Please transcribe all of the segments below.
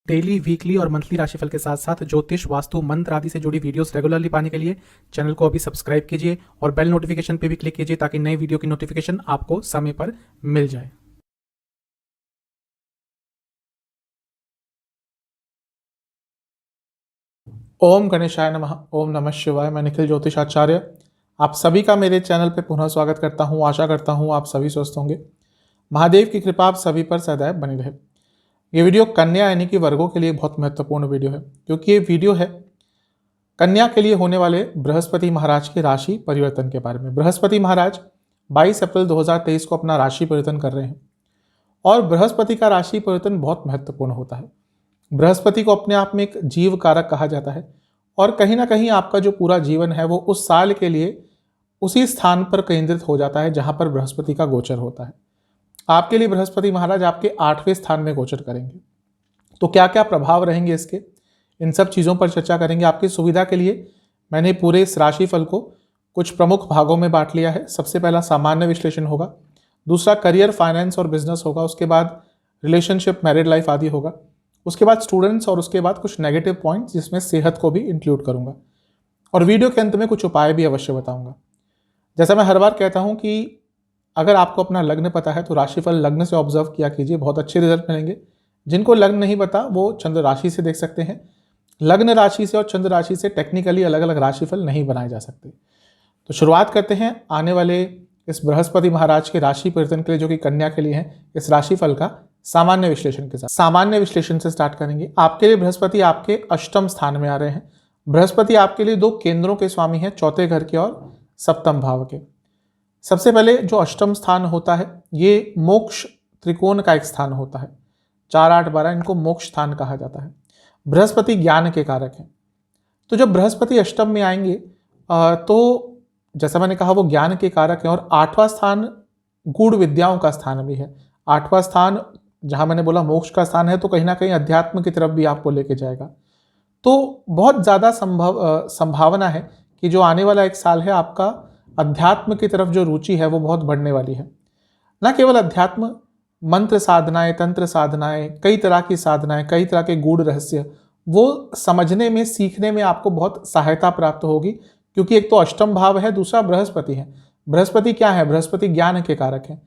Daily, weekly और monthly राशिफल के साथ साथ ज्योतिष, वास्तु, मंत्र आदि से जुड़ी वीडियोस रेगुलरली पाने के लिए चैनल को अभी सब्सक्राइब कीजिए और बेल नोटिफिकेशन पे भी क्लिक कीजिए ताकि नई वीडियो की नोटिफिकेशन आपको समय पर मिल जाए। ओम गणेशाय नमः। ओम नमः शिवाय। मैं निखिल ज्योतिष आचार्य आप सभी का मेरे चैनल पे पुनः स्वागत करता हूँ। आशा करता हूँ आप सभी स्वस्थ होंगे। महादेव की कृपा आप सभी पर सदैव बनी रहे। ये वीडियो कन्या यानी कि वर्गों के लिए बहुत महत्वपूर्ण वीडियो है, क्योंकि ये वीडियो है कन्या के लिए होने वाले बृहस्पति महाराज के राशि परिवर्तन के बारे में। बृहस्पति महाराज 22 अप्रैल 2023 को अपना राशि परिवर्तन कर रहे हैं और बृहस्पति का राशि परिवर्तन बहुत महत्वपूर्ण होता है। बृहस्पति को अपने आप में एक जीव कारक कहा जाता है और कहीं ना कहीं आपका जो पूरा जीवन है वो उस साल के लिए उसी स्थान पर केंद्रित हो जाता है जहां पर बृहस्पति का गोचर होता है। आपके लिए बृहस्पति महाराज आपके 8वें स्थान में गोचर करेंगे, तो क्या क्या प्रभाव रहेंगे इसके, इन सब चीज़ों पर चर्चा करेंगे। आपकी सुविधा के लिए मैंने पूरे इस राशिफल को कुछ प्रमुख भागों में बांट लिया है। सबसे पहला सामान्य विश्लेषण होगा, दूसरा करियर, फाइनेंस और बिजनेस होगा, उसके बाद रिलेशनशिप, मैरिड लाइफ आदि होगा, उसके बाद स्टूडेंट्स और उसके बाद कुछ नेगेटिव पॉइंट्स जिसमें सेहत को भी इंक्लूड करूंगा और वीडियो के अंत में कुछ उपाय भी अवश्य बताऊंगा। जैसा मैं हर बार कहता हूं कि अगर आपको अपना लग्न पता है तो राशिफल लग्न से ऑब्जर्व किया कीजिए, बहुत अच्छे रिजल्ट मिलेंगे। जिनको लग्न नहीं पता वो चंद्र राशि से देख सकते हैं। लग्न राशि से और चंद्र राशि से टेक्निकली अलग अलग राशिफल नहीं बनाए जा सकते। तो शुरुआत करते हैं आने वाले इस बृहस्पति महाराज के राशि परिवर्तन के लिए, जो कि कन्या के लिए है, इस राशिफल का सामान्य विश्लेषण के साथ। सामान्य विश्लेषण से स्टार्ट करेंगे। आपके लिए बृहस्पति आपके अष्टम स्थान में आ रहे हैं। बृहस्पति आपके लिए 2 केंद्रों के स्वामी हैं, चौथे घर के और सप्तम भाव के। सबसे पहले जो अष्टम स्थान होता है ये मोक्ष त्रिकोण का एक स्थान होता है। 4, 8, 12 इनको मोक्ष स्थान कहा जाता है। बृहस्पति ज्ञान के कारक हैं, तो जब बृहस्पति अष्टम में आएंगे तो जैसा मैंने कहा वो ज्ञान के कारक हैं और 8वां स्थान गूढ़ विद्याओं का स्थान भी है। 8वां स्थान जहां मैंने बोला मोक्ष का स्थान है, तो कहीं ना कहीं अध्यात्म की तरफ भी आपको लेके जाएगा। तो बहुत ज़्यादा संभावना है कि जो आने वाला एक साल है आपका अध्यात्म की तरफ जो रुचि है वो बहुत बढ़ने वाली है। न केवल अध्यात्म, मंत्र साधनाएं, तंत्र साधनाएं, कई तरह की साधनाएं, कई तरह के गूढ़ रहस्य वो समझने में, सीखने में आपको बहुत सहायता प्राप्त होगी, क्योंकि एक तो अष्टम भाव है, दूसरा बृहस्पति है। बृहस्पति क्या है? बृहस्पति ज्ञान के कारक है।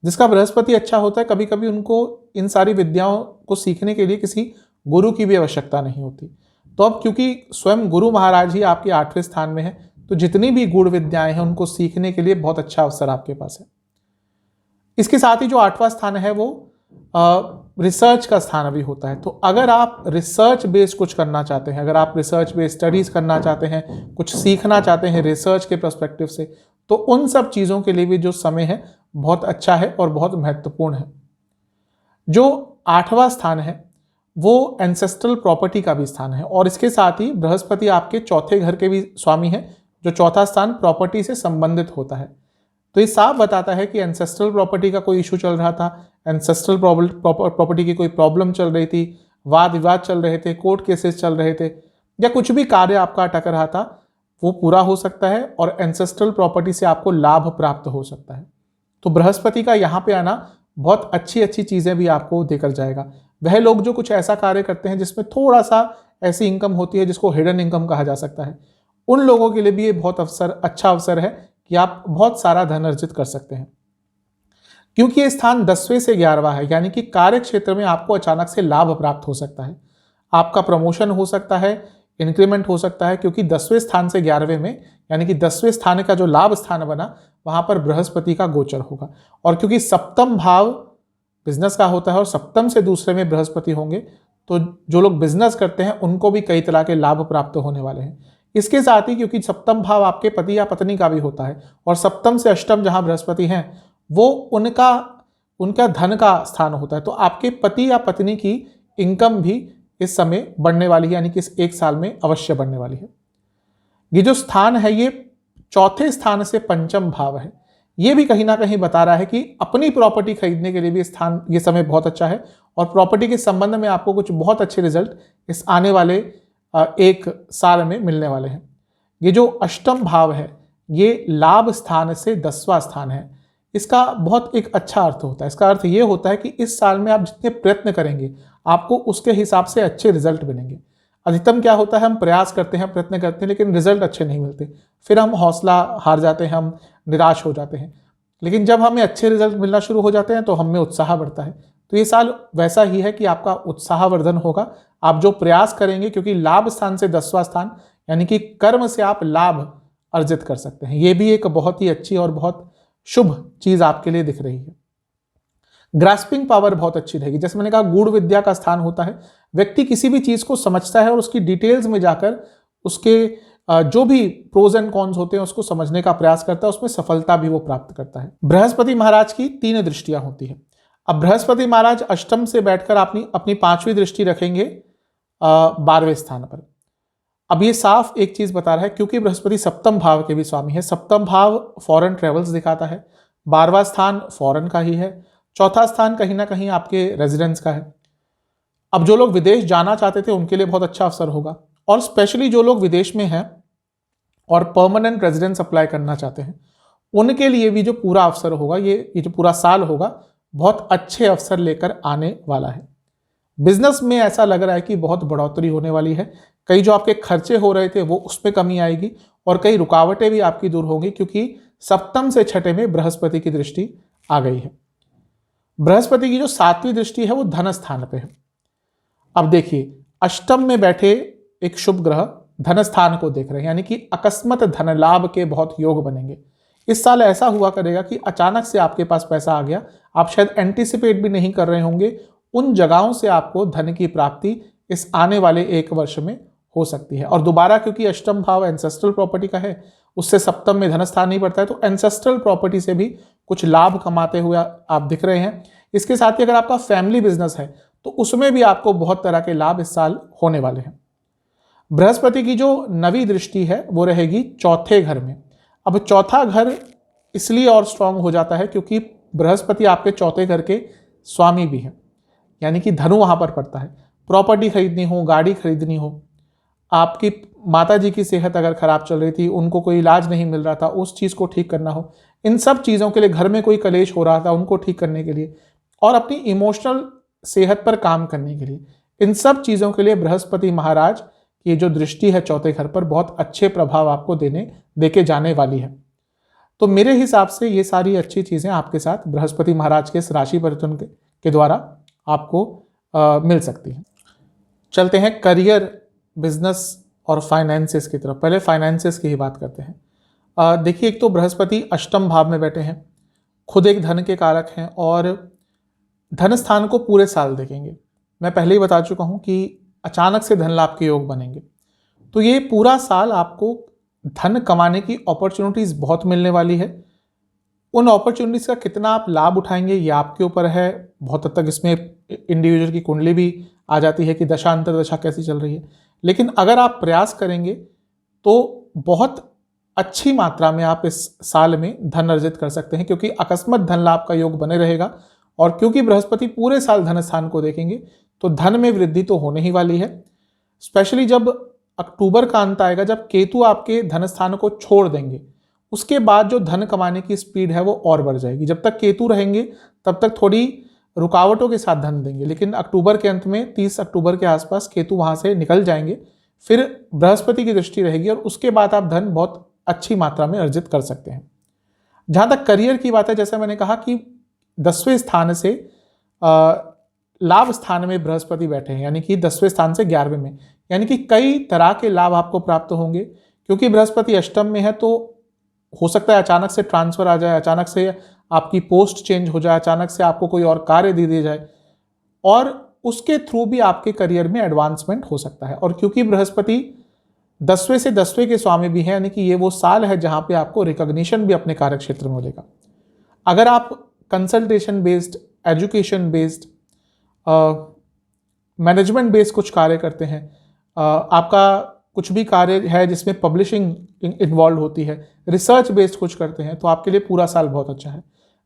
जिसका बृहस्पति अच्छा होता है, कभी कभी उनको इन सारी विद्याओं को सीखने के लिए किसी गुरु की भी आवश्यकता नहीं होती। तो अब क्योंकि स्वयं गुरु महाराज ही आपके 8वें स्थान में है, तो जितनी भी गूढ़ विद्याएं हैं उनको सीखने के लिए बहुत अच्छा अवसर आपके पास है। इसके साथ ही जो 8वां स्थान है वो रिसर्च का स्थान अभी होता है। तो अगर आप रिसर्च बेस्ड कुछ करना चाहते हैं, अगर आप रिसर्च बेस्ड स्टडीज करना चाहते हैं, कुछ सीखना चाहते हैं रिसर्च के पर्सपेक्टिव से, तो उन सब चीज़ों के लिए भी जो समय है बहुत अच्छा है और बहुत महत्वपूर्ण है। जो 8वां स्थान है वो एंसेस्ट्रल प्रॉपर्टी का भी स्थान है और इसके साथ ही बृहस्पति आपके चौथे घर के भी स्वामी है, जो चौथा स्थान प्रॉपर्टी से संबंधित होता है। तो ये साफ बताता है कि एंसेस्ट्रल प्रॉपर्टी का कोई इशू चल रहा था, एंसेस्ट्रल प्रॉपर्टी की कोई प्रॉब्लम चल रही थी, वाद विवाद चल रहे थे, कोर्ट केसेस चल रहे थे, या कुछ भी कार्य आपका अटक रहा था, वो पूरा हो सकता है और एंसेस्ट्रल प्रॉपर्टी से आपको लाभ प्राप्त हो सकता है। तो बृहस्पति का यहाँ पे आना बहुत अच्छी अच्छी चीज़ें भी आपको देकर जाएगा। वह लोग जो कुछ ऐसा कार्य करते हैं जिसमें थोड़ा सा ऐसी इनकम होती है जिसको हिडन इनकम कहा जा सकता है, उन लोगों के लिए भी ये बहुत अच्छा अवसर है कि आप बहुत सारा धन अर्जित कर सकते हैं। क्योंकि ये स्थान 10वें से 11वां है, यानी कि कार्य क्षेत्र में आपको अचानक से लाभ प्राप्त हो सकता है, आपका प्रमोशन हो सकता है, इंक्रीमेंट हो सकता है, क्योंकि 10वें स्थान से 11वें में, यानी कि 10वें स्थान का जो लाभ स्थान बना वहां पर बृहस्पति का गोचर होगा। और क्योंकि सप्तम भाव बिजनेस का होता है और सप्तम से दूसरे में बृहस्पति होंगे, तो जो लोग बिजनेस करते हैं उनको भी कई तरह के लाभ प्राप्त होने वाले हैं। इसके साथ ही क्योंकि सप्तम भाव आपके पति या पत्नी का भी होता है और सप्तम से अष्टम जहां बृहस्पति हैं वो उनका धन का स्थान होता है, तो आपके पति या पत्नी की इनकम भी इस समय बढ़ने वाली है, यानी कि इस एक साल में अवश्य बढ़ने वाली है। ये जो स्थान है ये चौथे स्थान से पंचम भाव है। ये भी कहीं ना कहीं बता रहा है कि अपनी प्रॉपर्टी खरीदने के लिए भी स्थान, ये समय बहुत अच्छा है और प्रॉपर्टी के संबंध में आपको कुछ बहुत अच्छे रिजल्ट इस आने वाले एक साल में मिलने वाले हैं। ये जो अष्टम भाव है ये लाभ स्थान से 10वां स्थान है, इसका बहुत एक अच्छा अर्थ होता है। इसका अर्थ ये होता है कि इस साल में आप जितने प्रयत्न करेंगे आपको उसके हिसाब से अच्छे रिजल्ट मिलेंगे। अधिकतम क्या होता है, हम प्रयास करते हैं, प्रयत्न करते हैं, लेकिन रिजल्ट अच्छे नहीं मिलते, फिर हम हौसला हार जाते हैं, हम निराश हो जाते हैं। लेकिन जब हमें अच्छे रिजल्ट मिलना शुरू हो जाते हैं तो हम में उत्साह बढ़ता है। तो ये साल वैसा ही है कि आपका उत्साहवर्धन होगा। आप जो प्रयास करेंगे, क्योंकि लाभ स्थान से 10वां स्थान यानी कि कर्म से आप लाभ अर्जित कर सकते हैं, ये भी एक बहुत ही अच्छी और बहुत शुभ चीज आपके लिए दिख रही है। ग्रास्पिंग पावर बहुत अच्छी रहेगी। जैसे मैंने कहा, गूढ़ विद्या का स्थान होता है। व्यक्ति किसी भी चीज को समझता है और उसकी डिटेल्स में जाकर उसके जो भी प्रोज एंड कॉन्स होते हैं उसको समझने का प्रयास करता है, उसमें सफलता भी वो प्राप्त करता है। बृहस्पति महाराज की 3 दृष्टियां होती है। अब बृहस्पति महाराज अष्टम से बैठकर अपनी 5वीं दृष्टि रखेंगे 12वें स्थान पर। अब ये साफ एक चीज बता रहा है, क्योंकि बृहस्पति सप्तम भाव के भी स्वामी है। सप्तम भाव फॉरेन ट्रेवल्स दिखाता है, 12वां स्थान फॉरेन का ही है, चौथा स्थान कहीं ना कहीं आपके रेजिडेंस का है। अब जो लोग विदेश जाना चाहते थे उनके लिए बहुत अच्छा अवसर होगा, और स्पेशली जो लोग विदेश में हैं और परमानेंट रेजिडेंस अप्लाई करना चाहते हैं उनके लिए भी जो पूरा अवसर होगा, ये जो पूरा साल होगा, बहुत अच्छे अवसर लेकर आने वाला है। बिजनेस में ऐसा लग रहा है कि बहुत बढ़ोतरी होने वाली है। कई जो आपके खर्चे हो रहे थे वो उसमें कमी आएगी, और कई रुकावटें भी आपकी दूर होंगी, क्योंकि सप्तम से छठे में बृहस्पति की दृष्टि आ गई है। बृहस्पति की जो 7वीं दृष्टि है वो धन स्थान पे है। अब देखिए, अष्टम में बैठे एक शुभ ग्रह धन स्थान को देख रहे हैं, यानी कि अकस्मात धन लाभ के बहुत योग बनेंगे। इस साल ऐसा हुआ करेगा कि अचानक से आपके पास पैसा आ गया, आप शायद एंटीसिपेट भी नहीं कर रहे होंगे, उन जगहों से आपको धन की प्राप्ति इस आने वाले 1 वर्ष में हो सकती है। और दोबारा, क्योंकि अष्टम भाव एंसेस्ट्रल प्रॉपर्टी का है, उससे सप्तम में धन स्थान नहीं पड़ता है, तो एंसेस्ट्रल प्रॉपर्टी से भी कुछ लाभ कमाते हुए आप दिख रहे हैं। इसके साथ ही अगर आपका फैमिली बिजनेस है तो उसमें भी आपको बहुत तरह के लाभ इस साल होने वाले हैं। बृहस्पति की जो 9वीं दृष्टि है वो रहेगी चौथे घर में। अब चौथा घर इसलिए और स्ट्रांग हो जाता है क्योंकि बृहस्पति आपके चौथे घर के स्वामी भी हैं, यानी कि धनु वहां पर पड़ता है। प्रॉपर्टी खरीदनी हो, गाड़ी खरीदनी हो, आपकी माता जी की सेहत अगर खराब चल रही थी, उनको कोई इलाज नहीं मिल रहा था, उस चीज़ को ठीक करना हो, इन सब चीज़ों के लिए, घर में कोई कलेश हो रहा था उनको ठीक करने के लिए, और अपनी इमोशनल सेहत पर काम करने के लिए, इन सब चीज़ों के लिए बृहस्पति महाराज की जो दृष्टि है चौथे घर पर बहुत अच्छे प्रभाव आपको देके जाने वाली है। तो मेरे हिसाब से ये सारी अच्छी चीज़ें आपके साथ बृहस्पति महाराज के इस राशि परिवर्तन के द्वारा आपको मिल सकती हैं। चलते हैं करियर, बिजनेस और फाइनेंसेस की तरफ। पहले फाइनेंसेस की ही बात करते हैं। देखिए, एक तो बृहस्पति अष्टम भाव में बैठे हैं, खुद एक धन के कारक हैं, और धन स्थान को पूरे साल देखेंगे। मैं पहले ही बता चुका हूं कि अचानक से धन लाभ के योग बनेंगे, तो ये पूरा साल आपको धन कमाने की अपॉर्चुनिटीज बहुत मिलने वाली है। उन अपॉर्चुनिटीज का कितना आप लाभ उठाएंगे ये आपके ऊपर है। बहुत हद तक इसमें इंडिविजुअल की कुंडली भी आ जाती है कि दशा अंतरदशा कैसी चल रही है, लेकिन अगर आप प्रयास करेंगे तो बहुत अच्छी मात्रा में आप इस साल में धन अर्जित कर सकते हैं, क्योंकि अकस्मात धन लाभ का योग बने रहेगा। और क्योंकि बृहस्पति पूरे साल धन स्थान को देखेंगे तो धन में वृद्धि तो होने ही वाली है। स्पेशली जब अक्टूबर का अंत आएगा, जब केतु आपके धन स्थान को छोड़ देंगे, उसके बाद जो धन कमाने की स्पीड है वो और बढ़ जाएगी। जब तक केतु रहेंगे तब तक थोड़ी रुकावटों के साथ धन देंगे, लेकिन अक्टूबर के अंत में 30 अक्टूबर के आसपास केतु वहां से निकल जाएंगे, फिर बृहस्पति की दृष्टि रहेगी और उसके बाद आप धन बहुत अच्छी मात्रा में अर्जित कर सकते हैं। जहां तक करियर की बात है, जैसे मैंने कहा कि 10वें स्थान से लाभ स्थान में बृहस्पति बैठे हैं, यानी कि 10वें स्थान से 11वें में, यानी कि कई तरह के लाभ आपको प्राप्त होंगे। क्योंकि बृहस्पति अष्टम में है तो हो सकता है अचानक से ट्रांसफर आ जाए, अचानक से आपकी पोस्ट चेंज हो जाए, अचानक से आपको कोई और कार्य दे दिया जाए, और उसके थ्रू भी आपके करियर में एडवांसमेंट हो सकता है। और क्योंकि बृहस्पति 10वें से 10वें के स्वामी भी हैं, यानी कि ये वो साल है जहां पे आपको रिकॉग्निशन भी अपने कार्य क्षेत्र में मिलेगा। अगर आप consultation based, education based, management based कुछ कार्य करते हैं, आपका कुछ भी कार्य है जिसमें पब्लिशिंग इन्वॉल्व होती है, रिसर्च बेस्ड कुछ करते हैं, तो आपके लिए पूरा साल बहुत अच्छा है।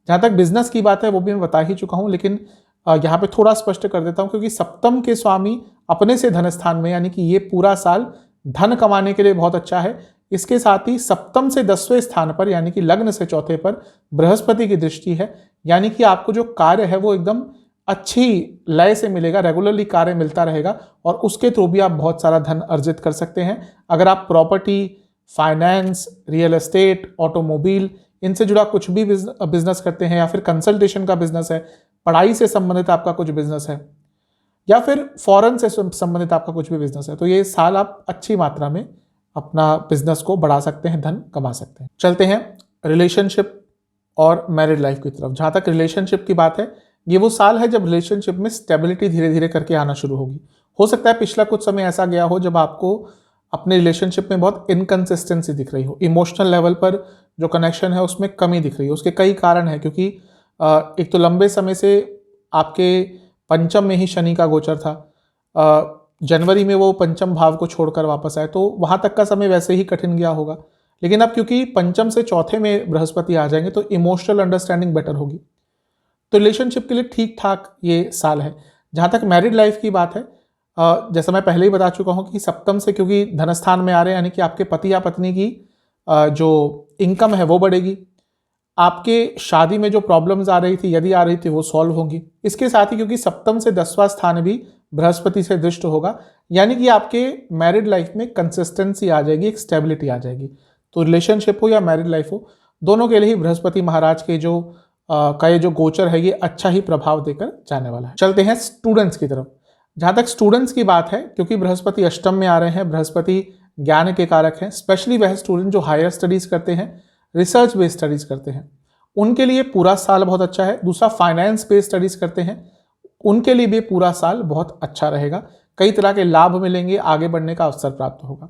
जहाँ तक बिजनेस की बात है वो भी मैं बता ही चुका हूँ, लेकिन यहाँ पे थोड़ा स्पष्ट कर देता हूँ, क्योंकि सप्तम के स्वामी अपने से धन स्थान में, यानी कि ये पूरा साल धन कमाने के लिए बहुत अच्छा है। इसके साथ ही सप्तम से 10वें स्थान पर यानी कि लग्न से चौथे पर बृहस्पति की दृष्टि है, यानी कि आपको जो कार्य है वो एकदम अच्छी लय से मिलेगा, रेगुलरली कार्य मिलता रहेगा और उसके थ्रू भी आप बहुत सारा धन अर्जित कर सकते हैं। अगर आप property, finance, real estate, automobile इनसे जुड़ा कुछ भी बिजनेस करते हैं या फिर कंसल्टेशन का बिजनेस है, पढ़ाई से संबंधित आपका कुछ बिजनेस है या फिर फॉरेन से संबंधित आपका कुछ भी बिजनेस है, तो ये साल आप अच्छी मात्रा में अपना बिजनेस को बढ़ा सकते हैं, धन कमा सकते हैं। चलते हैं रिलेशनशिप और मैरिड लाइफ की तरफ। जहाँ तक रिलेशनशिप की बात है, ये वो साल है जब रिलेशनशिप में स्टेबिलिटी धीरे धीरे करके आना शुरू होगी। हो सकता है पिछला कुछ समय ऐसा गया हो जब आपको अपने रिलेशनशिप में बहुत इनकन्सिस्टेंसी दिख रही हो, इमोशनल लेवल पर जो कनेक्शन है उसमें कमी दिख रही है। उसके कई कारण हैं, क्योंकि एक तो लंबे समय से आपके पंचम में ही शनि का गोचर था, जनवरी में वो पंचम भाव को छोड़कर वापस आए, तो वहाँ तक का समय वैसे ही कठिन गया होगा। लेकिन अब क्योंकि पंचम से चौथे में बृहस्पति आ जाएंगे तो इमोशनल अंडरस्टैंडिंग बेटर होगी, तो रिलेशनशिप के लिए ठीक ठाक ये साल है। जहाँ तक मैरिड लाइफ की बात है, जैसा मैं पहले ही बता चुका हूँ कि सप्तम से क्योंकि धनस्थान में आ रहे हैं, यानी कि आपके पति या पत्नी की जो इनकम है वो बढ़ेगी, आपके शादी में जो प्रॉब्लम्स आ रही थी यदि आ रही थी वो सॉल्व होंगी। इसके साथ ही क्योंकि सप्तम से 10वां स्थान भी बृहस्पति से दृष्ट होगा, यानी कि आपके मैरिड लाइफ में कंसिस्टेंसी आ जाएगी, एक स्टेबिलिटी आ जाएगी। तो रिलेशनशिप हो या मैरिड लाइफ हो, दोनों के लिए ही बृहस्पति महाराज के ये जो गोचर है ये अच्छा ही प्रभाव देकर जाने वाला है। चलते हैं स्टूडेंट्स की तरफ। जहाँ तक स्टूडेंट्स की बात है, क्योंकि बृहस्पति अष्टम में आ रहे हैं, बृहस्पति ज्ञान के कारक हैं, स्पेशली वह स्टूडेंट जो हायर स्टडीज करते हैं, रिसर्च बेस्ड स्टडीज करते हैं, उनके लिए पूरा साल बहुत अच्छा है। दूसरा, फाइनेंस बेस्ड स्टडीज करते हैं, उनके लिए भी पूरा साल बहुत अच्छा रहेगा। कई तरह के लाभ मिलेंगे, आगे बढ़ने का अवसर प्राप्त होगा।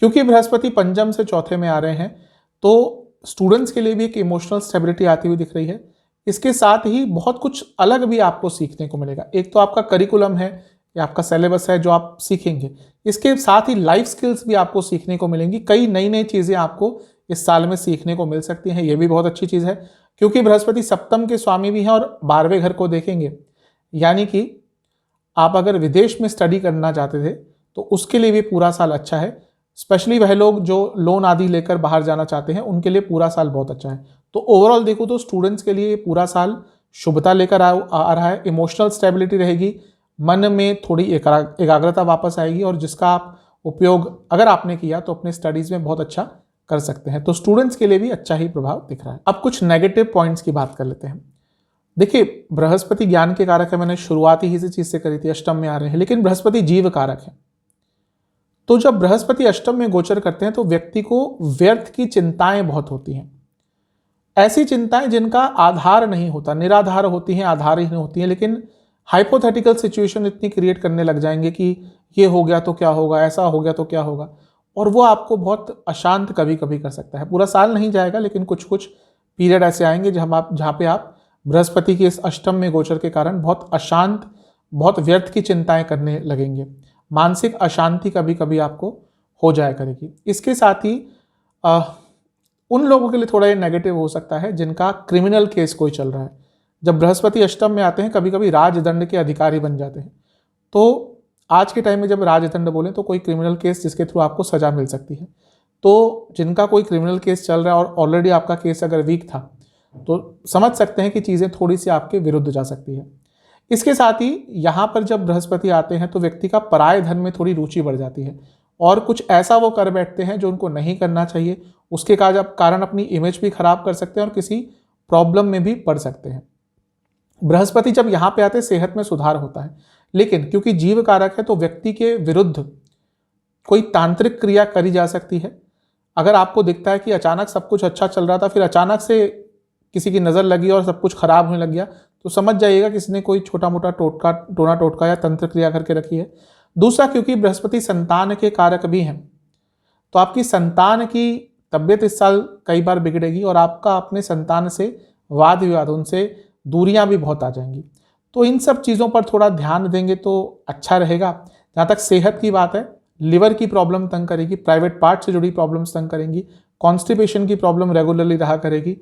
क्योंकि बृहस्पति पंचम से चौथे में आ रहे हैं तो स्टूडेंट्स के लिए भी एक इमोशनल स्टेबिलिटी आती हुई दिख रही है। इसके साथ ही बहुत कुछ अलग भी आपको सीखने को मिलेगा। एक तो आपका करिकुलम है या आपका सिलेबस है जो आप सीखेंगे, इसके साथ ही लाइफ स्किल्स भी आपको सीखने को मिलेंगी। कई नई नई चीज़ें आपको इस साल में सीखने को मिल सकती हैं, ये भी बहुत अच्छी चीज़ है। क्योंकि बृहस्पति सप्तम के स्वामी भी हैं और 12वें घर को देखेंगे, यानी कि आप अगर विदेश में स्टडी करना चाहते थे तो उसके लिए भी पूरा साल अच्छा है। स्पेशली वह लोग जो लोन आदि लेकर बाहर जाना चाहते हैं उनके लिए पूरा साल बहुत अच्छा है। तो ओवरऑल देखो तो स्टूडेंट्स के लिए पूरा साल शुभता लेकर आ रहा है। इमोशनल स्टेबिलिटी रहेगी, मन में थोड़ी एकाग्रता वापस आएगी और जिसका आप उपयोग अगर आपने किया तो अपने स्टडीज़ में बहुत अच्छा कर सकते हैं। तो स्टूडेंट्स के लिए भी अच्छा ही प्रभाव दिख रहा है। अब कुछ नेगेटिव पॉइंट्स की बात कर लेते हैं। देखिए, बृहस्पति ज्ञान के कारक है, मैंने शुरुआत ही इसी चीज़ से करी थी, अष्टम में आ रहे हैं, लेकिन बृहस्पति जीव कारक है। तो जब बृहस्पति अष्टम में गोचर करते हैं तो व्यक्ति को व्यर्थ की चिंताएं बहुत होती हैं, ऐसी चिंताएं जिनका आधार नहीं होता, निराधार होती हैं, आधारहीन होती हैं, लेकिन हाइपोथेटिकल सिचुएशन इतनी क्रिएट करने लग जाएंगे कि ये हो गया तो क्या होगा, ऐसा हो गया तो क्या होगा, और वो आपको बहुत अशांत कभी कभी कर सकता है। पूरा साल नहीं जाएगा, लेकिन कुछ कुछ पीरियड ऐसे आएंगे जहाँ पे आप बृहस्पति के इस अष्टम में गोचर के कारण बहुत अशांत, बहुत व्यर्थ की चिंताएं करने लगेंगे। मानसिक अशांति कभी कभी आपको हो जाया करेगी। इसके साथ ही उन लोगों के लिए थोड़ा ये नेगेटिव हो सकता है जिनका क्रिमिनल केस कोई चल रहा है। जब बृहस्पति अष्टम में आते हैं कभी कभी राजदंड के अधिकारी बन जाते हैं। तो आज के टाइम में जब राजदंड बोलें तो कोई क्रिमिनल केस जिसके थ्रू आपको सजा मिल सकती है। तो जिनका कोई क्रिमिनल केस चल रहा है और ऑलरेडी आपका केस अगर वीक था तो समझ सकते हैं कि चीज़ें थोड़ी सी आपके विरुद्ध जा सकती है। इसके साथ ही यहाँ पर जब बृहस्पति आते हैं तो व्यक्ति का पराय धन में थोड़ी रुचि बढ़ जाती है और कुछ ऐसा वो कर बैठते हैं जो उनको नहीं करना चाहिए। उसके कारण अपनी इमेज भी खराब कर सकते हैं और किसी प्रॉब्लम में भी पड़ सकते हैं। बृहस्पति जब यहाँ पे आते हैं सेहत में सुधार होता है, लेकिन क्योंकि जीव कारक है तो व्यक्ति के विरुद्ध कोई तांत्रिक क्रिया करी जा सकती है। अगर आपको दिखता है कि अचानक सब कुछ अच्छा चल रहा था, फिर अचानक से किसी की नज़र लगी और सब कुछ खराब होने लग गया, तो समझ जाइएगा किसी ने कोई छोटा मोटा टोना टोटका या तंत्र क्रिया करके रखी है। दूसरा, क्योंकि बृहस्पति संतान के कारक भी हैं तो आपकी संतान की तबीयत इस साल कई बार बिगड़ेगी और आपका अपने संतान से वाद विवाद, उनसे दूरियां भी बहुत आ जाएंगी। तो इन सब चीज़ों पर थोड़ा ध्यान देंगे तो अच्छा रहेगा। जहाँ तक सेहत की बात है, लिवर की प्रॉब्लम तंग करेगी, प्राइवेट पार्ट से जुड़ी प्रॉब्लम्स तंग करेंगी, कॉन्स्टिपेशन की प्रॉब्लम रेगुलरली रहा करेगी,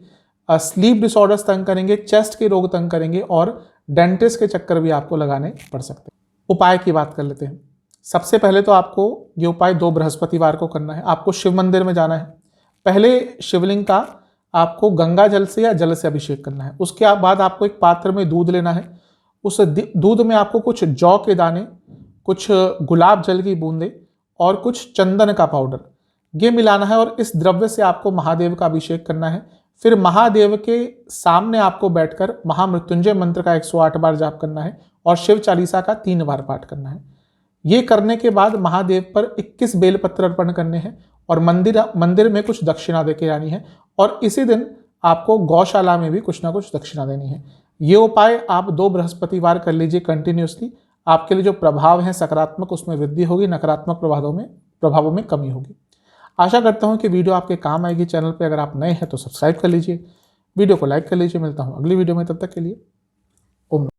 स्लीप डिसऑर्डर्स तंग करेंगे, चेस्ट के रोग तंग करेंगे और डेंटिस्ट के चक्कर भी आपको लगाने पड़ सकते हैं। उपाय की बात कर लेते हैं। सबसे पहले तो आपको ये उपाय 2 बृहस्पतिवार को करना है। आपको शिव मंदिर में जाना है। पहले शिवलिंग का आपको गंगा जल से या जल से अभिषेक करना है। उसके बाद आपको एक पात्र में दूध लेना है। उस दूध में आपको कुछ जौ के दाने, कुछ गुलाब जल की बूंदें और कुछ चंदन का पाउडर ये मिलाना है और इस द्रव्य से आपको महादेव का अभिषेक करना है। फिर महादेव के सामने आपको बैठकर महामृत्युंजय मंत्र का 108 बार जाप करना है और शिव चालीसा का 3 बार पाठ करना है। ये करने के बाद महादेव पर 21 बेलपत्र अर्पण करने हैं और मंदिर में कुछ दक्षिणा देके आनी है और इसी दिन आपको गौशाला में भी कुछ ना कुछ दक्षिणा देनी है। ये उपाय आप 2 बृहस्पतिवार कर लीजिए कंटिन्यूसली। आपके लिए जो प्रभाव है सकारात्मक उसमें वृद्धि होगी, नकारात्मक प्रभावों में कमी होगी। आशा करता हूँ कि वीडियो आपके काम आएगी। चैनल पे अगर आप नए हैं तो सब्सक्राइब कर लीजिए, वीडियो को लाइक कर लीजिए। मिलता हूँ अगली वीडियो में, तब तक के लिए ओम।